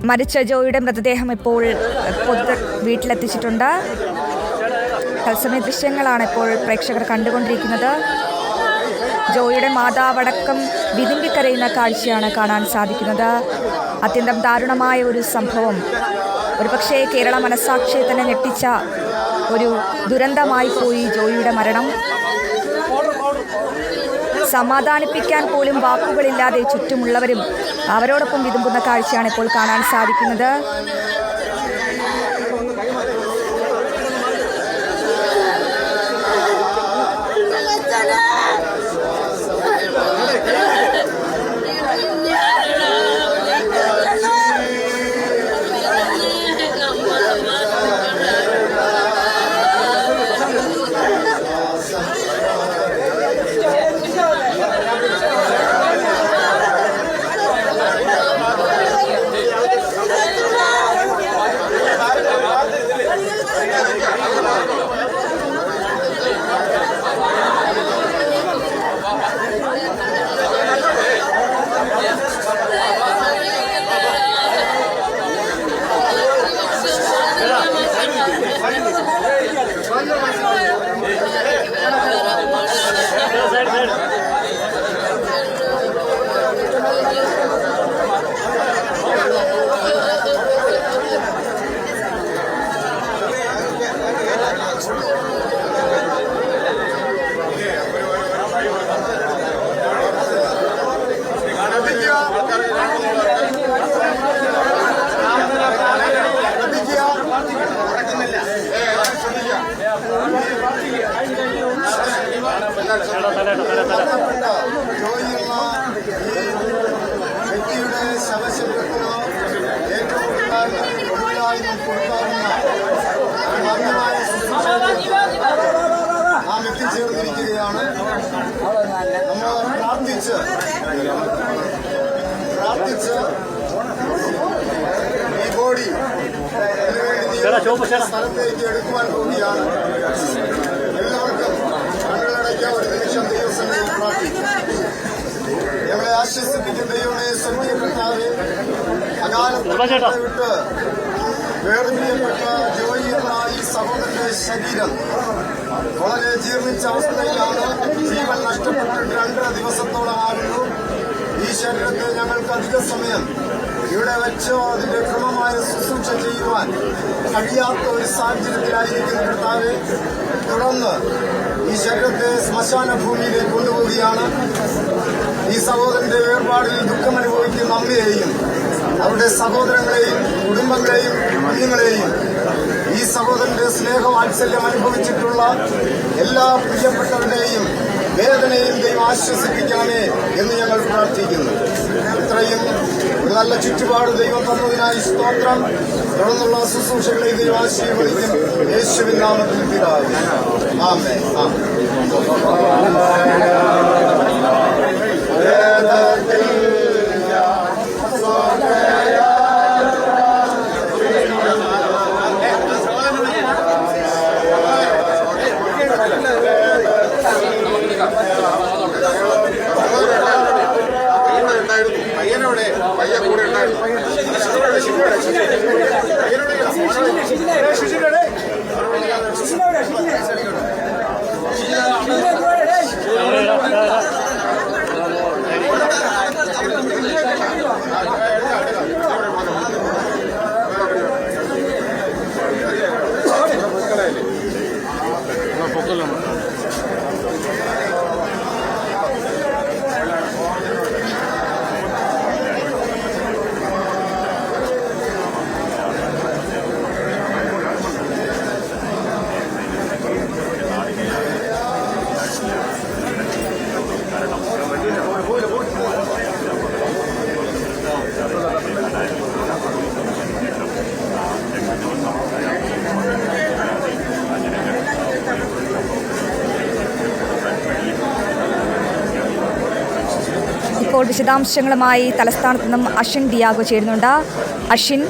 മരിച്ച ജോയിയുടെ മൃതദേഹം ഇപ്പോൾ വീട്ടിലെത്തിച്ചിട്ടുണ്ട്. തത്സമയ ദൃശ്യങ്ങളാണ് ഇപ്പോൾ പ്രേക്ഷകർ കണ്ടുകൊണ്ടിരിക്കുന്നത്. ജോയിയുടെ മാതാവടക്കം വിതുമ്പിക്കരയുന്ന കാഴ്ചയാണ് കാണാൻ സാധിക്കുന്നത്. അത്യന്തം ദാരുണമായ ഒരു സംഭവം, ഒരുപക്ഷേ കേരള മനസ്സാക്ഷിയെ തന്നെ ഞെട്ടിച്ച ഒരു ദുരന്തമായി പോയി ജോയിയുടെ മരണം. സമാധാനിപ്പിക്കാൻ പോലും വാക്കുകളില്ലാതെ ചുറ്റുമുള്ളവരും അവരോടൊപ്പം വിതുമ്പുന്ന കാഴ്ചയാണ് ഇപ്പോൾ കാണാൻ സാധിക്കുന്നത്. വ്യക്തിയുടെ ശവശരീരത്തിനോ ഏറ്റവും നാം എത്തിച്ചേർന്നിരിക്കുകയാണ്. നമ്മൾ പ്രാർത്ഥിച്ച് ഈ ബോഡി സ്ഥലത്തേക്ക് എടുക്കുവാൻ പോവുകയാണ്. എല്ലാവർക്കും കണ്ണുകളടയ്ക്കാൻ ഒരു നിമിഷം ദൈവസന്നിധിയിൽ പ്രാർത്ഥിക്കും. ഞങ്ങളെ ആശ്വസിപ്പിക്കുന്ന ദൈവമേ, സ്വർഗീയ കർത്താവേ, അകാലത്തെ വിട്ട് വേർപിരിയപ്പെട്ട ജോയി എന്ന ഈ സഹോദരന്റെ ശരീരം വളരെ ജീർണിച്ച അവസ്ഥയിലാണ്. ജീവൻ നഷ്ടപ്പെട്ടിട്ട് 2 ദിവസത്തോളമാകുന്നു. ഈ ശരീരത്തെ ഞങ്ങൾക്ക് അധിക സമയം ഇവിടെ വെച്ചോ അതിന്റെ ക്രമമായ ശുശ്രൂഷ ചെയ്യുവാൻ കഴിയാത്ത ഒരു സാഹചര്യത്തിലായിരിക്കുന്ന കർത്താവെ, തുടർന്ന് ഈ ശരീരത്തെ ശ്മശാന ഭൂമിയിലേക്ക് കൊണ്ടുപോവുകയാണ്. ഈ സഹോദരന്റെ വേർപാടിൽ ദുഃഖമനുഭവിക്കുന്ന അമ്മയെയും അവരുടെ സഹോദരങ്ങളെയും കുടുംബങ്ങളെയും കുഞ്ഞുങ്ങളെയും ഈ സഹോദരന്റെ സ്നേഹവാത്സല്യം അനുഭവിച്ചിട്ടുള്ള എല്ലാ പ്രിയപ്പെട്ടവരുടെയും വേദനയും ദൈവം ആശ്വസിപ്പിക്കാനേ എന്ന് ഞങ്ങൾ പ്രാർത്ഥിക്കുന്നു. ഇത്രയും ഒരു നല്ല ചുറ്റുപാട് ദൈവം തന്നതിനായി സ്തോത്രം. തുടർന്നുള്ള ശുശ്രൂഷകളെ ദൈവം ആശീർവദിക്കും. യേശുവിൻ നാമത്തിൽ പിതാവേ, ആമേൻ. ഇപ്പോൾ വിശദാംശങ്ങളുമായി തലസ്ഥാനത്ത് നിന്നും അഷിൻ ഡിയാഗോ ചേരുന്നുണ്ട്. അഷിൻ,